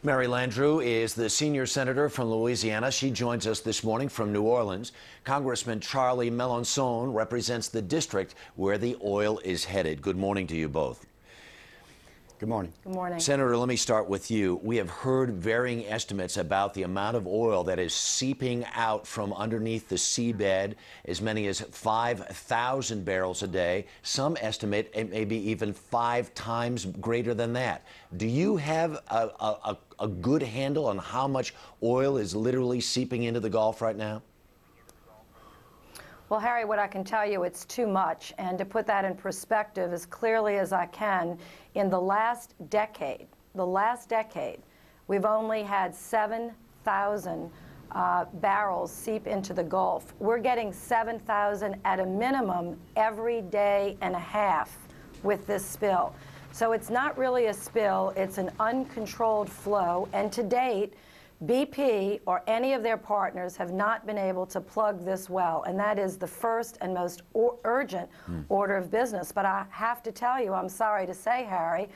Mary Landrieu is the senior senator from Louisiana. She joins us this morning from New Orleans. Congressman Charlie Melancon represents the district where the oil is headed. Good morning to you both. Good morning. Good morning. Senator, let me start with you. We have heard varying estimates about the amount of oil that is seeping out from underneath the seabed, as many as 5,000 barrels a day. Some estimate it may be even 5 times greater than that. Do you have a good handle on how much oil is literally seeping into the Gulf right now? Well, Harry, what I can tell you, it's too much. And to put that in perspective as clearly as I can, in the last decade, we've only had 7,000 barrels seep into the Gulf. We're getting 7,000 at a minimum every day and a half with this spill. So it's not really a spill, it's an uncontrolled flow. And to date, BP or any of their partners have not been able to plug this well, and that is the first and most urgent order of business. But I have to tell you, I'm sorry to say, Harry,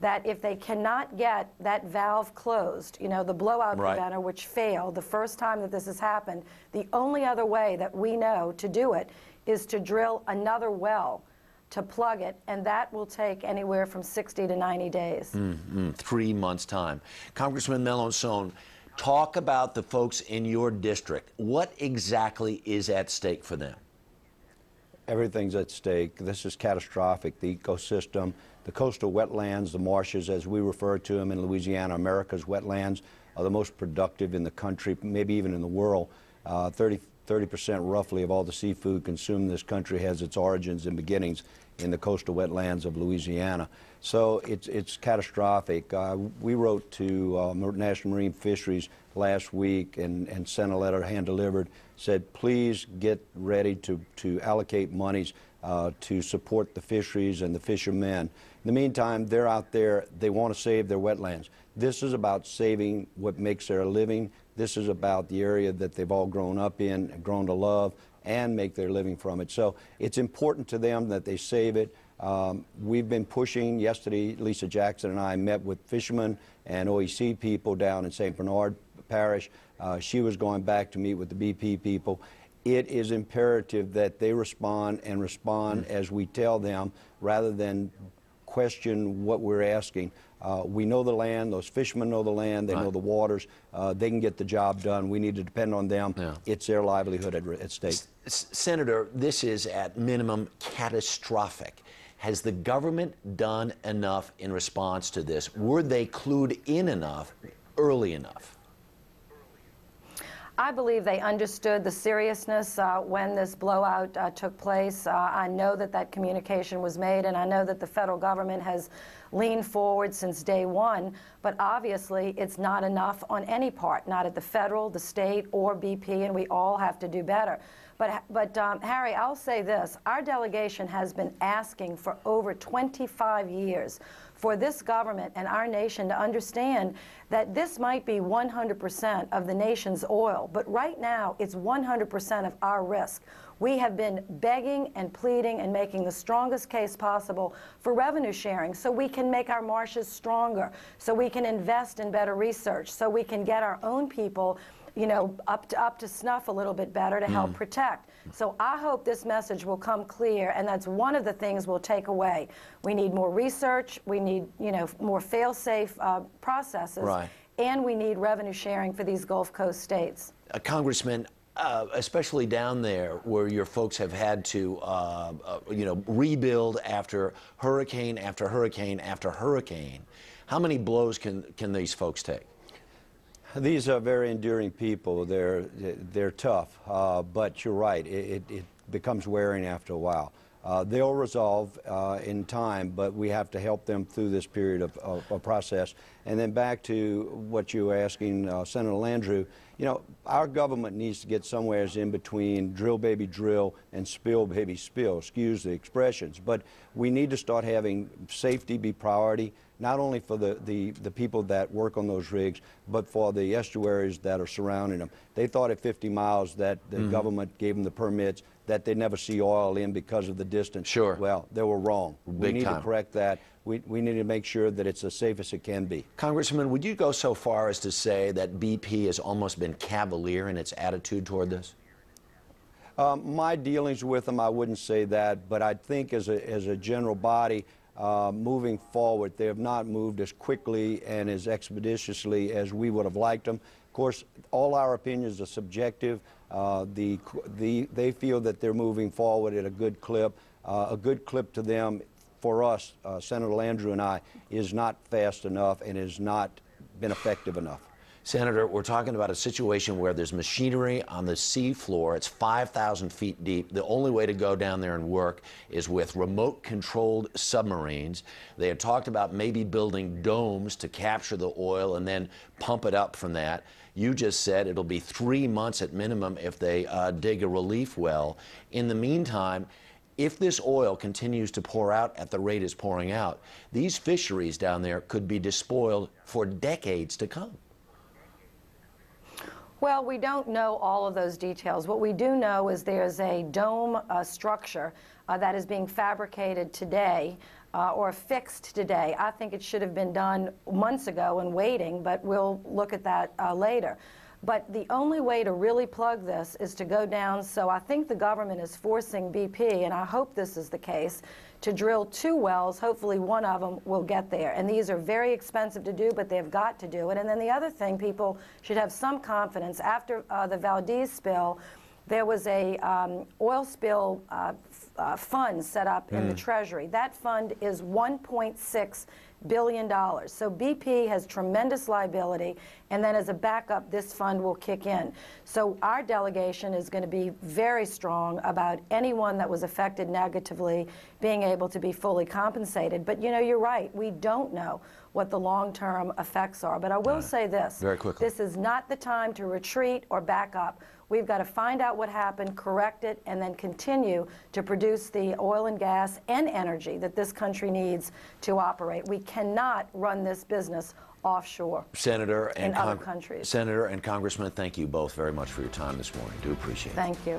that if they cannot get that valve closed, you know, the blowout preventer, which failed the first time that this has happened, the only other way that we know to do it is to drill another well to plug it, and that will take anywhere from 60 to 90 days. 3 months' time. Congressman Melancon, talk about the folks in your district. What exactly is at stake for them? Everything's at stake. This is catastrophic. The ecosystem, the coastal wetlands, the marshes, as we refer to them in Louisiana, America's wetlands, are the most productive in the country, maybe even in the world. 30% roughly of all the seafood consumed in this country has its origins and beginnings in the coastal wetlands of Louisiana. So it's catastrophic. We wrote to National Marine Fisheries last week and sent a letter hand-delivered, said please get ready to allocate monies to support the fisheries and the fishermen. In the meantime, they're out there, they want to save their wetlands. This is about saving what makes their living. This is about the area that they've all grown up in, grown to love, and make their living from it. So it's important to them that they save it. We've been pushing. Yesterday, Lisa Jackson and I met with fishermen and OEC people down in St. Bernard Parish. She was going back to meet with the BP people. It is imperative that they respond and respond as we tell them, rather than question what we're asking. We know the land, those fishermen know the land, they know the waters, they can get the job done. We need to depend on them. It's their livelihood at stake. Senator, this is at minimum catastrophic. Has the government done enough in response to this? Were they clued in enough, early enough? I believe they understood the seriousness when this blowout took place. I know that that communication was made, and I know that the federal government has leaned forward since day one, but obviously it's not enough on any part, not at the federal, the state, or BP, and we all have to do better. But Harry, I'll say this. Our delegation has been asking for over 25 years for this government and our nation to understand that this might be 100% of the nation's oil, but right now it's 100% of our risk. We have been begging and pleading and making the strongest case possible for revenue sharing so we can make our marshes stronger, so we can invest in better research, so we can get our own people, you know, up to snuff a little bit better to help protect. So I hope this message will come clear, and that's one of the things we'll take away. We need more research, we need, you know, more fail-safe processes, and we need revenue sharing for these Gulf Coast states. Congressman, especially down there where your folks have had to, you know, rebuild after hurricane after hurricane after hurricane, how many blows can these folks take? These are very enduring people. They're tough, but you're right. It becomes wearing after a while. They'll resolve in time, but we have to help them through this period of process. And then back to what you were asking, Senator Landrieu, you know, our government needs to get somewhere in between drill baby drill and spill baby spill, excuse the expressions. But we need to start having safety be priority, not only for the people that work on those rigs, but for the estuaries that are surrounding them. They thought at 50 miles that the government gave them the permits that they never see oil in because of the distance. Sure. Well, they were wrong. We need to correct that. we need to make sure that it's as safe as it can be. Congressman, would you go so far as to say that BP has almost been cavalier in its attitude toward this? My dealings with them, I wouldn't say that, but I think as a general body, moving forward, they have not moved as quickly and as expeditiously as we would have liked them. Of course, all our opinions are subjective. They feel that they're moving forward at a good clip. A good clip to them, for us, Senator Landrieu and I, is not fast enough and has not been effective enough. Senator, we're talking about a situation where there's machinery on the sea floor. It's 5,000 feet deep. The only way to go down there and work is with remote-controlled submarines. They had talked about maybe building domes to capture the oil and then pump it up from that. You just said it'll be 3 months at minimum if they dig a relief well. In the meantime, if this oil continues to pour out at the rate it's pouring out, these fisheries down there could be despoiled for decades to come. Well, we don't know all of those details. What we do know is there's a dome structure that is being fabricated today or fixed today. I think it should have been done months ago and waiting, but we'll look at that later. But the only way to really plug this is to go down, so I think the government is forcing BP, and I hope this is the case, to drill 2 wells. Hopefully one of them will get there. And these are very expensive to do, but they've got to do it. And then the other thing, people should have some confidence. After the Valdez spill, there was a oil spill fund set up in the Treasury. That fund is $1.6 billion. So BP has tremendous liability, and then as a backup, this fund will kick in. So our delegation is going to be very strong about anyone that was affected negatively being able to be fully compensated. But you know, you're right, we don't know what the long-term effects are. But I will say this, very quickly, this is not the time to retreat or back up. We've got to find out what happened, correct it, and then continue to produce the oil and gas and energy that this country needs to operate. We cannot run this business offshore in other countries. Senator and Congressman, thank you both very much for your time this morning. Do appreciate it. Thank you.